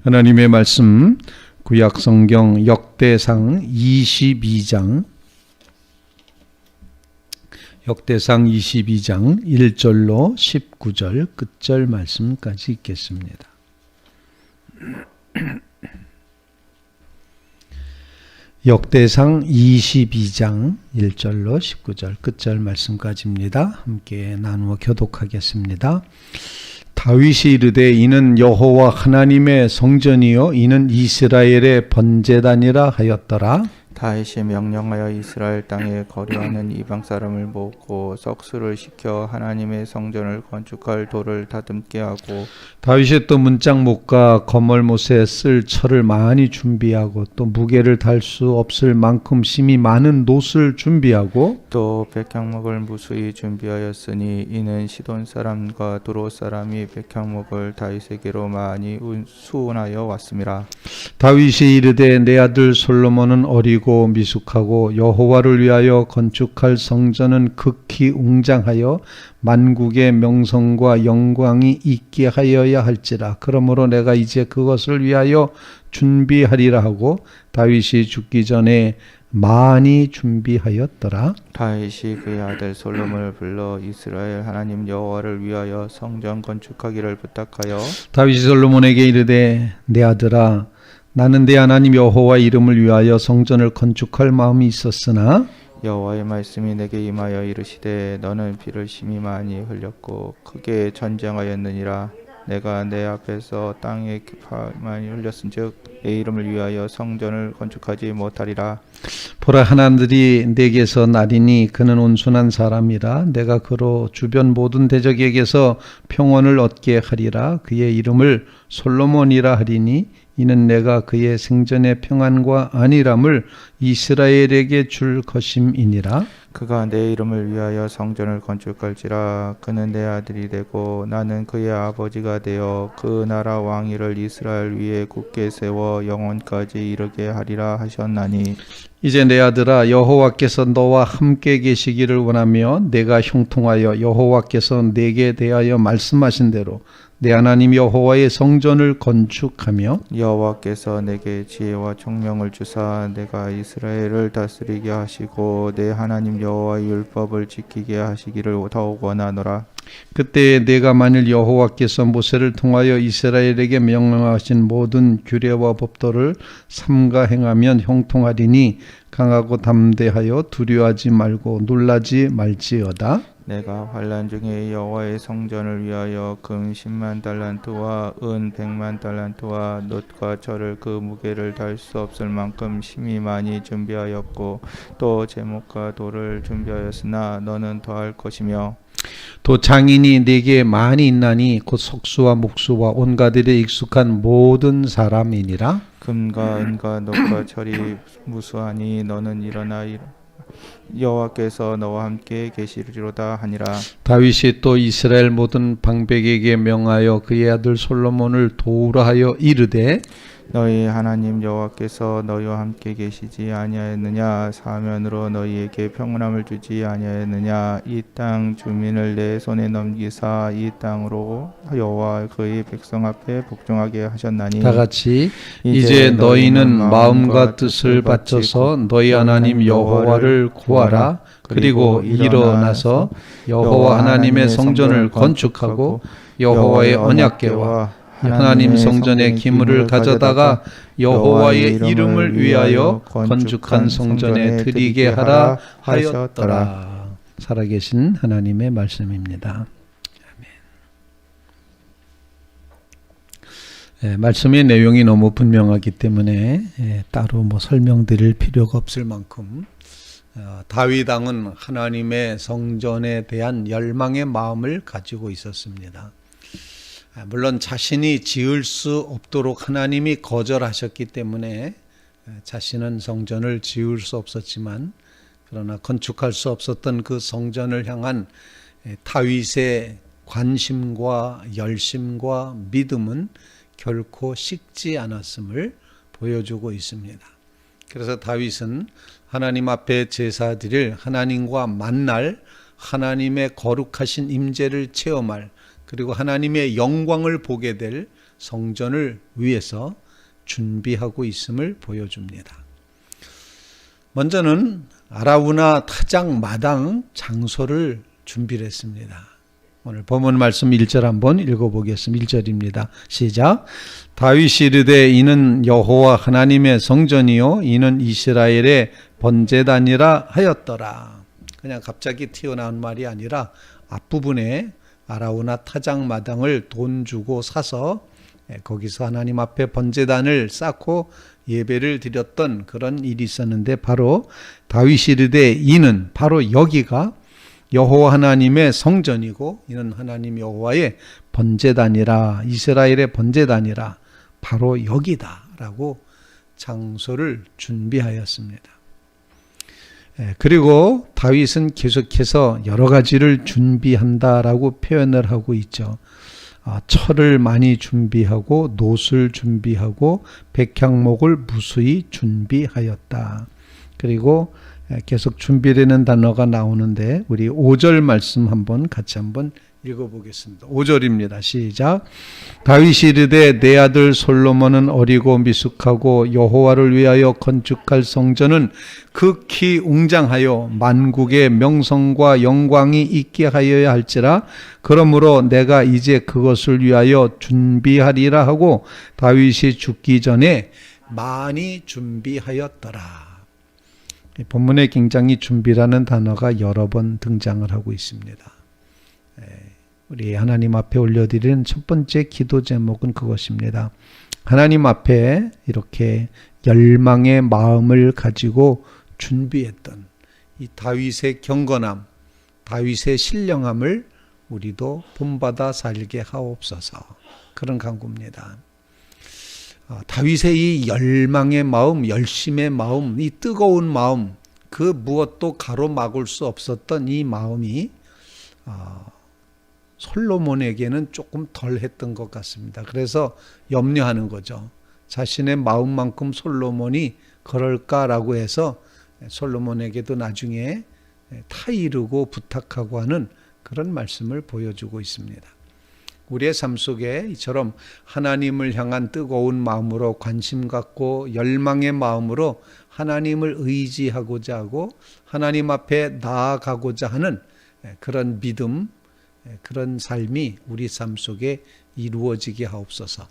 하나님의 말씀 구약 성경 역대상 22장 1절로 19절 끝절 말씀까지 읽겠습니다. 역대상 22장 1절로 19절 끝절 말씀까지입니다. 함께 나누어 교독하겠습니다. 다윗이 이르되 이는 여호와 하나님의 성전이요 이는 이스라엘의 번제단이라 하였더라. 다윗이 명령하여 이스라엘 땅에 거류하는 이방 사람을 모으고 석수를 시켜 하나님의 성전을 건축할 돌을 다듬게 하고, 다윗이 또 문짝목과 거멀못에 쓸 철을 많이 준비하고 또 무게를 달 수 없을 만큼 심이 많은 놋을 준비하고 또 백향목을 무수히 준비하였으니 이는 시돈 사람과 두로 사람이 백향목을 다윗에게로 많이 수운하여 왔음이라. 다윗이 이르되 내 아들 솔로몬은 어리고 미숙하고 여호와를 위하여 건축할 성전은 극히 웅장하여 만국의 명성과 영광이 있게 하여야 할지라. 그러므로 내가 이제 그것을 위하여 준비하리라 하고 다윗이 죽기 전에 많이 준비하였더라. 다윗이 그의 아들 솔로몬을 불러 이스라엘 하나님 여호와를 위하여 성전 건축하기를 부탁하여 다윗이 솔로몬에게 이르되 내 아들아 나는 내 하나님 여호와 이름을 위하여 성전을 건축할 마음이 있었으나 여호와의 말씀이 내게 임하여 이르시되 너는 피를 심히 많이 흘렸고 크게 전쟁하였느니라. 내가 내 앞에서 땅에 많이 흘렸은즉 내 이름을 위하여 성전을 건축하지 못하리라. 보라 하나들이 내게서 나리니 그는 온순한 사람이라 내가 그로 주변 모든 대적에게서 평온을 얻게 하리라. 그의 이름을 솔로몬이라 하리니 이는 내가 그의 생전의 평안과 안일함을 이스라엘에게 줄 것임이니라. 그가 내 이름을 위하여 성전을 건축할지라. 그는 내 아들이 되고 나는 그의 아버지가 되어 그 나라 왕위를 이스라엘 위에 굳게 세워 영원까지 이르게 하리라 하셨나니, 이제 내 아들아 여호와께서 너와 함께 계시기를 원하며 내가 형통하여 여호와께서 내게 대하여 말씀하신 대로 내 하나님 여호와의 성전을 건축하며 여호와께서 내게 지혜와 총명을 주사 내가 이스라엘을 다스리게 하시고 내 하나님 여호와의 율법을 지키게 하시기를 더욱 원하노라. 그때 내가 만일 여호와께서 모세를 통하여 이스라엘에게 명령하신 모든 규례와 법도를 삼가 행하면 형통하리니 강하고 담대하여 두려워하지 말고 놀라지 말지어다. 내가 환난 중에 여호와의 성전을 위하여 금 10만 달란트와 은 100만 달란트와 놋과 철을 그 무게를 달 수 없을 만큼 심히 많이 준비하였고 또 제목과 돌을 준비하였으나 너는 더할 것이며 또 장인이 네게 많이 있나니 곧 석수와 목수와 온갖 일에 익숙한 모든 사람이니라. 금과 은과 놋과 철이 무수하니 너는 일어나 여호와께서 너와 함께 계시리로다 하니라. 다윗이 또 이스라엘 모든 방백에게 명하여 그의 아들 솔로몬을 도우라 하여 이르되 너희 하나님 여호와께서 너희와 함께 계시지 아니하였느냐? 사면으로 너희에게 평온함을 주지 아니하였느냐? 이 땅 주민을 내 손에 넘기사 이 땅으로 여호와 그의 백성 앞에 복종하게 하셨나니, 다 같이 이제 너희는 마음과 뜻을 바쳐서 너희 하나님 여호와를 구하라. 그리고 일어나서 여호와 하나님의 성전을 건축하고 여호와의 언약궤와 하나님 성전의 기물을 가져다가 여호와의 이름을 위하여 건축한 성전에 드리게 하라 하였더라. 살아계신 하나님의 말씀입니다. 아멘. 말씀의 내용이 너무 분명하기 때문에 따로 설명드릴 필요가 없을 만큼 다윗 왕은 하나님의 성전에 대한 열망의 마음을 가지고 있었습니다. 물론 자신이 지을 수 없도록 하나님이 거절하셨기 때문에 자신은 성전을 지을 수 없었지만 그러나 건축할 수 없었던 그 성전을 향한 다윗의 관심과 열심과 믿음은 결코 식지 않았음을 보여주고 있습니다. 그래서 다윗은 하나님 앞에 제사 드릴, 하나님과 만날, 하나님의 거룩하신 임재를 체험할, 그리고 하나님의 영광을 보게 될 성전을 위해서 준비하고 있음을 보여줍니다. 먼저는 아라우나 타작 마당 장소를 준비를 했습니다. 오늘 본문 말씀 1절 한번 읽어보겠습니다. 1절입니다. 시작. 다윗이 이르되 이는 여호와 하나님의 성전이요 이는 이스라엘의 번제단이라 하였더라. 그냥 갑자기 튀어나온 말이 아니라 앞부분에 아라우나 타작 마당을 돈 주고 사서 거기서 하나님 앞에 번제단을 쌓고 예배를 드렸던 그런 일이 있었는데, 바로 다윗이 이르되 이는, 바로 여기가 여호와 하나님의 성전이고 이는 하나님 여호와의 번제단이라, 이스라엘의 번제단이라, 바로 여기다라고 장소를 준비하였습니다. 그리고 다윗은 계속해서 여러 가지를 준비한다라고 표현을 하고 있죠. 철을 많이 준비하고 놋을 준비하고 백향목을 무수히 준비하였다. 그리고 계속 준비되는 단어가 나오는데 우리 5절 말씀 같이 한번 읽어보겠습니다. 5절입니다. 시작. 다윗이 이르되 내 아들 솔로몬은 어리고 미숙하고 여호와를 위하여 건축할 성전은 극히 웅장하여 만국의 명성과 영광이 있게 하여야 할지라. 그러므로 내가 이제 그것을 위하여 준비하리라 하고 다윗이 죽기 전에 많이 준비하였더라. 본문에 굉장히 준비라는 단어가 여러 번 등장을 하고 있습니다. 우리 하나님 앞에 올려드리는 첫 번째 기도 제목은 그것입니다. 하나님 앞에 이렇게 열망의 마음을 가지고 준비했던 이 다윗의 경건함, 다윗의 신령함을 우리도 본받아 살게 하옵소서. 그런 간구입니다. 다윗의 이 열망의 마음, 열심의 마음, 이 뜨거운 마음, 그 무엇도 가로막을 수 없었던 이 마음이 솔로몬에게는 조금 덜 했던 것 같습니다. 그래서 염려하는 거죠. 자신의 마음만큼 솔로몬이 그럴까라고 해서 솔로몬에게도 나중에 타이르고 부탁하고 하는 그런 말씀을 보여주고 있습니다. 우리의 삶 속에 이처럼 하나님을 향한 뜨거운 마음으로 관심 갖고 열망의 마음으로 하나님을 의지하고자 하고 하나님 앞에 나아가고자 하는 그런 믿음, 그런 삶이 우리 삶 속에 이루어지게 하옵소서.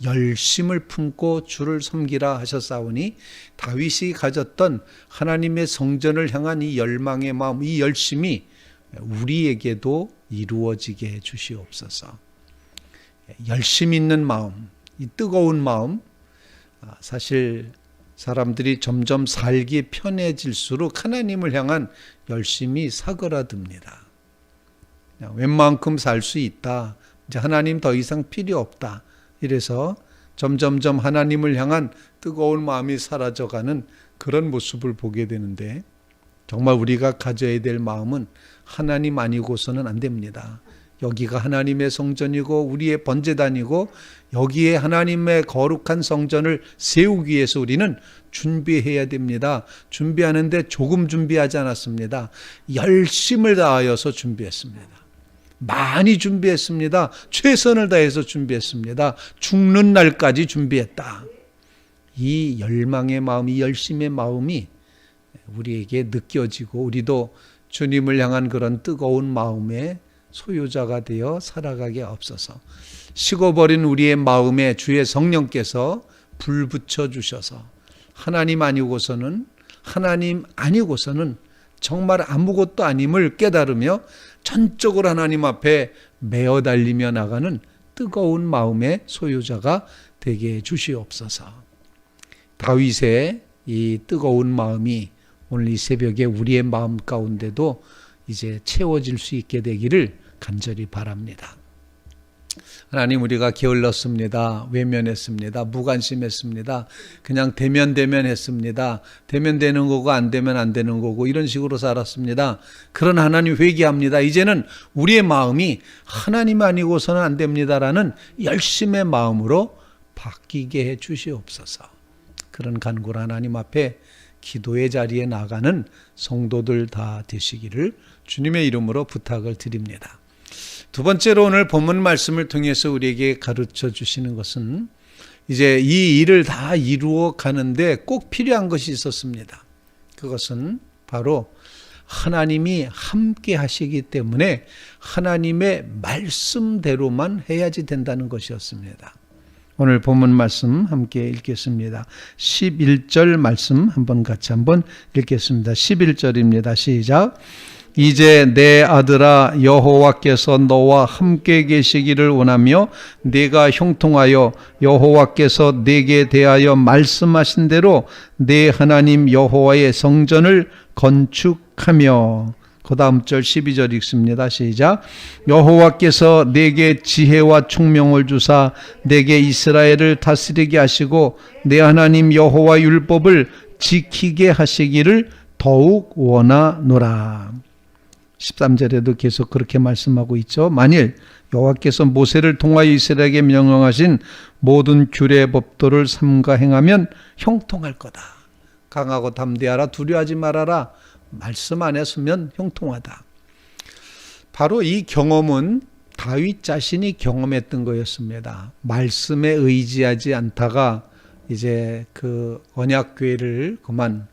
열심을 품고 주를 섬기라 하셨사오니 다윗이 가졌던 하나님의 성전을 향한 이 열망의 마음, 이 열심이 우리에게도 이루어지게 해 주시옵소서. 열심 있는 마음, 이 뜨거운 마음, 사실 사람들이 점점 살기 편해질수록 하나님을 향한 열심이 사그라듭니다. 웬만큼 살 수 있다. 이제 하나님 더 이상 필요 없다. 이래서 점점점 하나님을 향한 뜨거운 마음이 사라져가는 그런 모습을 보게 되는데, 정말 우리가 가져야 될 마음은 하나님 아니고서는 안 됩니다. 여기가 하나님의 성전이고 우리의 번제단이고 여기에 하나님의 거룩한 성전을 세우기 위해서 우리는 준비해야 됩니다. 준비하는데 조금 준비하지 않았습니다. 열심을 다하여서 준비했습니다. 많이 준비했습니다. 최선을 다해서 준비했습니다. 죽는 날까지 준비했다. 이 열망의 마음, 이 열심의 마음이 우리에게 느껴지고 우리도 주님을 향한 그런 뜨거운 마음의 소유자가 되어 살아가게 없어서 식어버린 우리의 마음에 주의 성령께서 불 붙여 주셔서 하나님 아니고서는 정말 아무것도 아님을 깨달으며 전적으로 하나님 앞에 매어 달리며 나가는 뜨거운 마음의 소유자가 되게 해 주시옵소서. 다윗의 이 뜨거운 마음이 오늘 이 새벽에 우리의 마음 가운데도 이제 채워질 수 있게 되기를 간절히 바랍니다. 하나님, 우리가 게을렀습니다. 외면했습니다. 무관심했습니다. 그냥 되면 했습니다. 되면 되는 거고 안 되면 안 되는 거고 이런 식으로 살았습니다. 그러나 하나님 회개합니다. 이제는 우리의 마음이 하나님 아니고서는 안 됩니다라는 열심의 마음으로 바뀌게 해 주시옵소서. 그런 간구를 하나님 앞에 기도의 자리에 나가는 성도들 다 되시기를 주님의 이름으로 부탁을 드립니다. 두 번째로 오늘 본문 말씀을 통해서 우리에게 가르쳐 주시는 것은 이제 이 일을 다 이루어 가는데 꼭 필요한 것이 있었습니다. 그것은 바로 하나님이 함께 하시기 때문에 하나님의 말씀대로만 해야지 된다는 것이었습니다. 오늘 본문 말씀 함께 읽겠습니다. 11절 말씀 같이 한번 읽겠습니다. 11절입니다. 시작. 이제 내 아들아, 여호와께서 너와 함께 계시기를 원하며 네가 형통하여 여호와께서 네게 대하여 말씀하신 대로 네 하나님 여호와의 성전을 건축하며, 그 다음 절 12절 읽습니다. 시작. 여호와께서 네게 지혜와 총명을 주사 네게 이스라엘을 다스리게 하시고 네 하나님 여호와 율법을 지키게 하시기를 더욱 원하노라. 13절에도 계속 그렇게 말씀하고 있죠. 만일 여호와께서 모세를 통하여 이스라엘에게 명령하신 모든 규례 법도를 삼가 행하면 형통할 거다. 강하고 담대하라, 두려워하지 말아라. 말씀 안에 서면 형통하다. 바로 이 경험은 다윗 자신이 경험했던 거였습니다. 말씀에 의지하지 않다가 이제 그 언약궤를 그만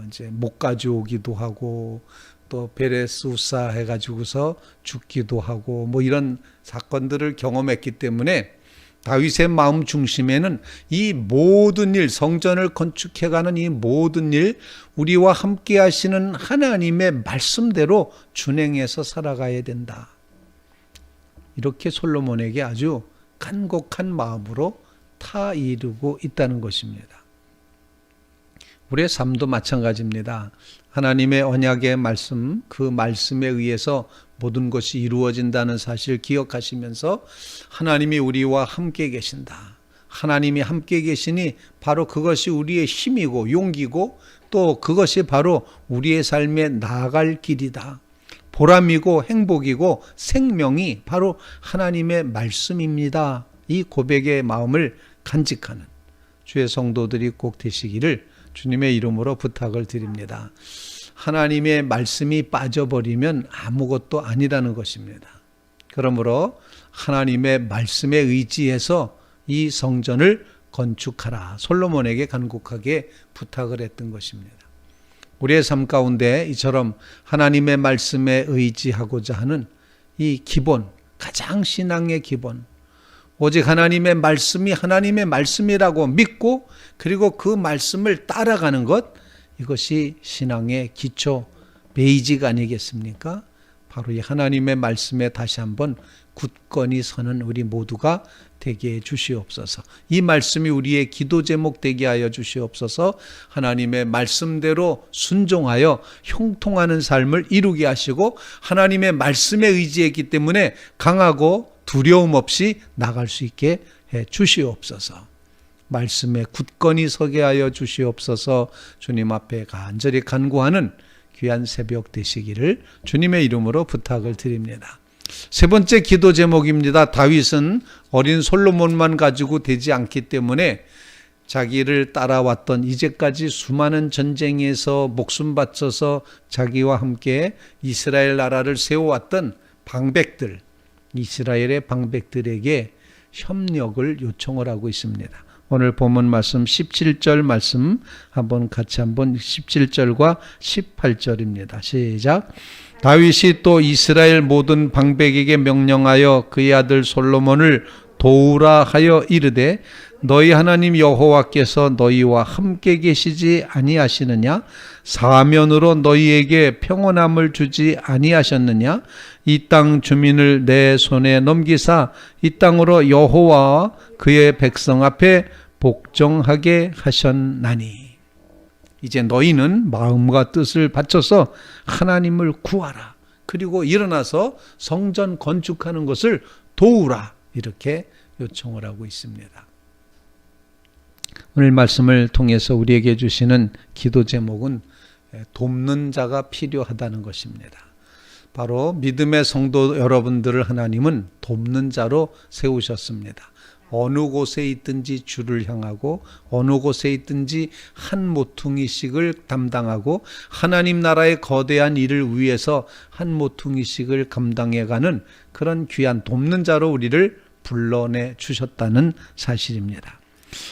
이제 못 가져오기도 하고 또 베레스우사 해가지고서 죽기도 하고 뭐 이런 사건들을 경험했기 때문에 다윗의 마음 중심에는 이 모든 일, 성전을 건축해가는 이 모든 일, 우리와 함께 하시는 하나님의 말씀대로 준행해서 살아가야 된다. 이렇게 솔로몬에게 아주 간곡한 마음으로 타 이루고 있다는 것입니다. 우리의 삶도 마찬가지입니다. 하나님의 언약의 말씀, 그 말씀에 의해서 모든 것이 이루어진다는 사실을 기억하시면서 하나님이 우리와 함께 계신다. 하나님이 함께 계시니 바로 그것이 우리의 힘이고 용기고 또 그것이 바로 우리의 삶에 나아갈 길이다. 보람이고 행복이고 생명이 바로 하나님의 말씀입니다. 이 고백의 마음을 간직하는 주의 성도들이 꼭 되시기를 주님의 이름으로 부탁을 드립니다. 하나님의 말씀이 빠져버리면 아무것도 아니라는 것입니다. 그러므로 하나님의 말씀에 의지해서 이 성전을 건축하라. 솔로몬에게 간곡하게 부탁을 했던 것입니다. 우리의 삶 가운데 이처럼 하나님의 말씀에 의지하고자 하는 이 기본, 가장 신앙의 기본, 오직 하나님의 말씀이 하나님의 말씀이라고 믿고 그리고 그 말씀을 따라가는 것, 이것이 신앙의 기초, 베이직 아니겠습니까? 바로 이 하나님의 말씀에 다시 한번 굳건히 서는 우리 모두가 되게 해 주시옵소서. 이 말씀이 우리의 기도 제목 되게 하여 주시옵소서. 하나님의 말씀대로 순종하여 형통하는 삶을 이루게 하시고 하나님의 말씀에 의지했기 때문에 강하고 두려움 없이 나갈 수 있게 해 주시옵소서. 말씀에 굳건히 서게 하여 주시옵소서. 주님 앞에 간절히 간구하는 귀한 새벽 되시기를 주님의 이름으로 부탁을 드립니다. 세 번째 기도 제목입니다. 다윗은 어린 솔로몬만 가지고 되지 않기 때문에 자기를 따라왔던 이제까지 수많은 전쟁에서 목숨 바쳐서 자기와 함께 이스라엘 나라를 세워왔던 방백들, 이스라엘의 방백들에게 협력을 요청을 하고 있습니다. 오늘 본문 말씀 17절 말씀 같이 17절과 18절입니다. 시작. 다윗이 또 이스라엘 모든 방백에게 명령하여 그의 아들 솔로몬을 도우라 하여 이르되 너희 하나님 여호와께서 너희와 함께 계시지 아니하시느냐? 사면으로 너희에게 평온함을 주지 아니하셨느냐? 이 땅 주민을 내 손에 넘기사 이 땅으로 여호와와 그의 백성 앞에 복종하게 하셨나니. 이제 너희는 마음과 뜻을 바쳐서 하나님을 구하라. 그리고 일어나서 성전 건축하는 것을 도우라. 이렇게 요청을 하고 있습니다. 오늘 말씀을 통해서 우리에게 주시는 기도 제목은 돕는 자가 필요하다는 것입니다. 바로 믿음의 성도 여러분들을 하나님은 돕는 자로 세우셨습니다. 어느 곳에 있든지 주를 향하고 어느 곳에 있든지 한 모퉁이씩을 담당하고 하나님 나라의 거대한 일을 위해서 한 모퉁이씩을 감당해가는 그런 귀한 돕는 자로 우리를 불러내 주셨다는 사실입니다.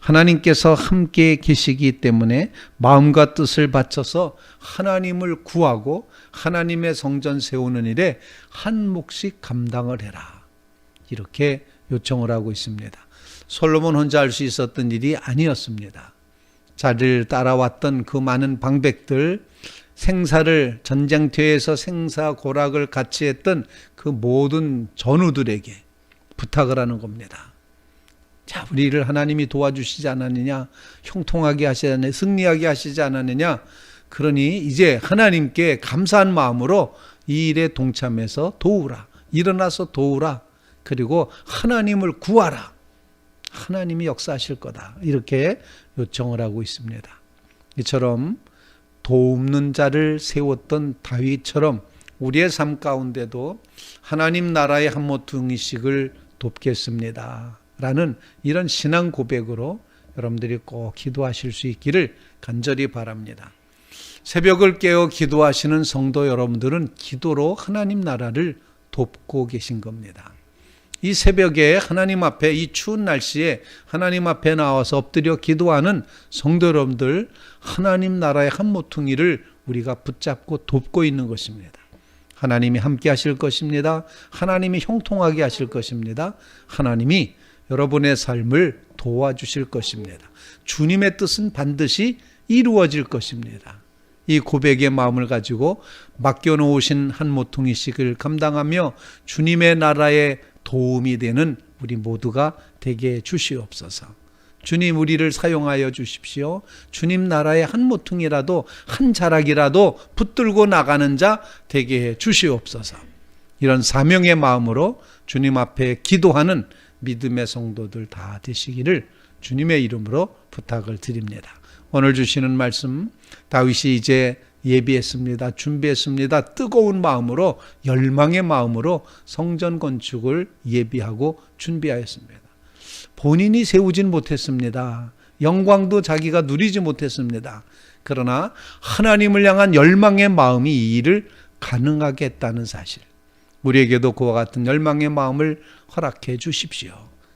하나님께서 함께 계시기 때문에 마음과 뜻을 바쳐서 하나님을 구하고 하나님의 성전 세우는 일에 한 몫씩 감당을 해라, 이렇게 요청을 하고 있습니다. 솔로몬 혼자 할 수 있었던 일이 아니었습니다. 자리를 따라왔던 그 많은 방백들, 생사를 전쟁터에서 생사고락을 같이 했던 그 모든 전우들에게 부탁을 하는 겁니다. 자, 우리를 하나님이 도와주시지 않았느냐, 형통하게 하시지 않느냐, 승리하게 하시지 않았느냐. 그러니 이제 하나님께 감사한 마음으로 이 일에 동참해서 도우라, 일어나서 도우라, 그리고 하나님을 구하라, 하나님이 역사하실 거다, 이렇게 요청을 하고 있습니다. 이처럼 돕는 자를 세웠던 다윗처럼 우리의 삶 가운데도 하나님 나라의 한 모퉁이씩을 돕겠습니다 라는 이런 신앙 고백으로 여러분들이 꼭 기도하실 수 있기를 간절히 바랍니다. 새벽을 깨어 기도하시는 성도 여러분들은 기도로 하나님 나라를 돕고 계신 겁니다. 이 새벽에 하나님 앞에, 이 추운 날씨에 하나님 앞에 나와서 엎드려 기도하는 성도 여러분들, 하나님 나라의 한 모퉁이를 우리가 붙잡고 돕고 있는 것입니다. 하나님이 함께 하실 것입니다. 하나님이 형통하게 하실 것입니다. 하나님이 여러분의 삶을 도와주실 것입니다. 주님의 뜻은 반드시 이루어질 것입니다. 이 고백의 마음을 가지고 맡겨놓으신 한 모퉁이씩을 감당하며 주님의 나라의 도움이 되는 우리 모두가 되게 해 주시옵소서. 주님, 우리를 사용하여 주십시오. 주님 나라의 한 모퉁이라도, 한 자락이라도 붙들고 나가는 자 되게 해 주시옵소서. 이런 사명의 마음으로 주님 앞에 기도하는 믿음의 성도들 다 되시기를 주님의 이름으로 부탁을 드립니다. 오늘 주시는 말씀, 다윗이 이제 예비했습니다. 준비했습니다. 뜨거운 마음으로, 열망의 마음으로 성전 건축을 예비하고 준비하였습니다. 본인이 세우진 못했습니다. 영광도 자기가 누리지 못했습니다. 그러나 하나님을 향한 열망의 마음이 이 일을 가능하게 했다는 사실, 우리에게도 그와 같은 열망의 마음을 허락해 주십시오.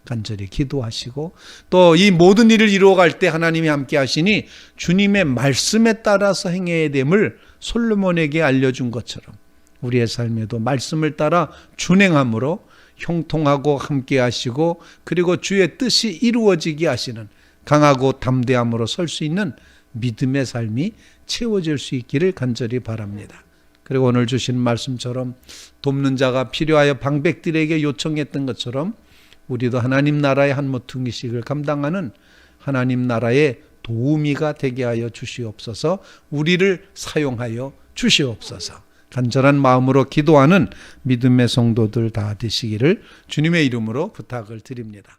간절히 기도하시고, 또 이 모든 일을 이루어갈 때 하나님이 함께 하시니 주님의 말씀에 따라서 행해야 됨을 솔로몬에게 알려준 것처럼 우리의 삶에도 말씀을 따라 준행함으로 형통하고 함께 하시고, 그리고 주의 뜻이 이루어지게 하시는 강하고 담대함으로 설 수 있는 믿음의 삶이 채워질 수 있기를 간절히 바랍니다. 그리고 오늘 주신 말씀처럼 돕는 자가 필요하여 방백들에게 요청했던 것처럼 우리도 하나님 나라의 한 모퉁이씩을 감당하는 하나님 나라의 도우미가 되게 하여 주시옵소서. 우리를 사용하여 주시옵소서. 간절한 마음으로 기도하는 믿음의 성도들 다 되시기를 주님의 이름으로 부탁을 드립니다.